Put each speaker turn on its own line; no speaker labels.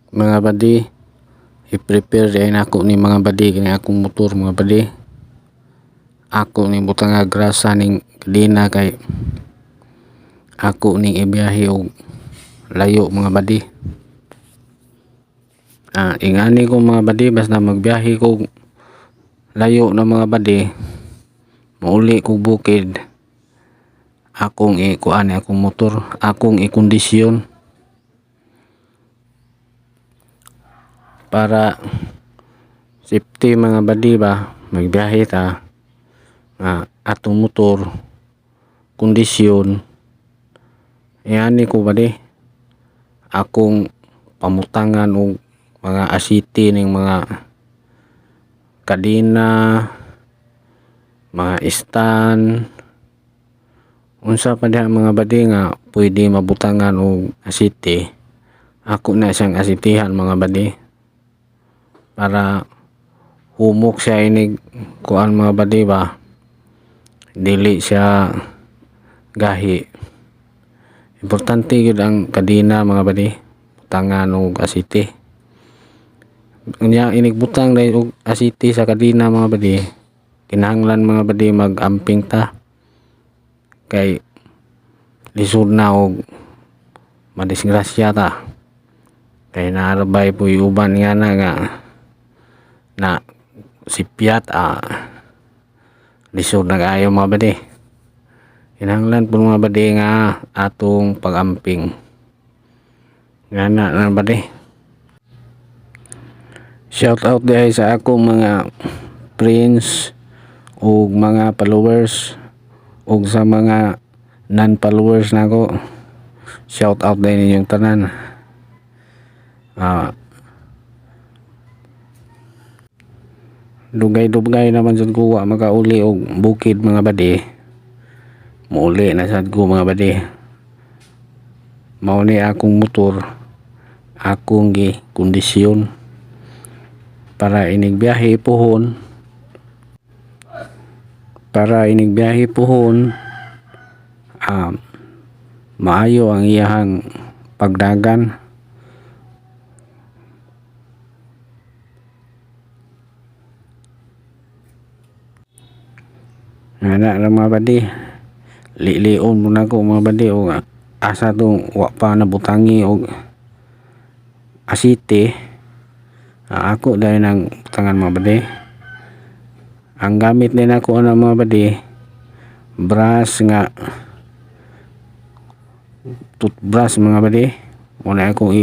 mga badi, i-prepare din ako ni mga badi kini akong motor mga badi. Ako ni butang nga grasa ning kadena kay ako ning ibiyahe og layo mga badi. Ingani ko mga badi, basta magbiyahe ko layo na mga badi, mauli ko bukid, akong ikuan akong motor, akong ikondisyon para safety mga badi ba. Magbiyahe ta atong motor kondisyon, ingani ko badi akong pamutangan og mga asiti ning mga kadena, mga stand, unsa pa diha mga badi nga pwede mabutangan og asiti, ako na siyang asitihan mga badi para humok siya inig kuan mga badi ba, dili siya gahi. Importante gyud ang kadena mga badi, butangan og asiti. Unya inig butang dahil og asiti sa kadena mga badi, kinahanglan mga badi mag-amping ta kay lisod na og madisgrasya ta, kay naarabay puy uban nga na sipyat lisod na kaayo mga badi. Kinahanglan po mga badi nga atong pag-amping ngana na badi. Shout out diay sa akong mga friends ug mga followers ug sa mga non-followers nako, shout out din ninyong tanan. Dugay-dugay naman jud ko wa makauli og bukid mga badi, muuli na sad ko mga badi. Mao ni akong motor, akong kondisyon para inig biyahe pohon, maayo ang iyahang pagdagan. Ngana ra mga badi, lion mo na ko mga badi o asa tong wa pa nabutangi og asiti. Ako dahil ng butangan mga badi, ang gamit din ako na mga badi, brush nga toothbrush mga badi, muna ako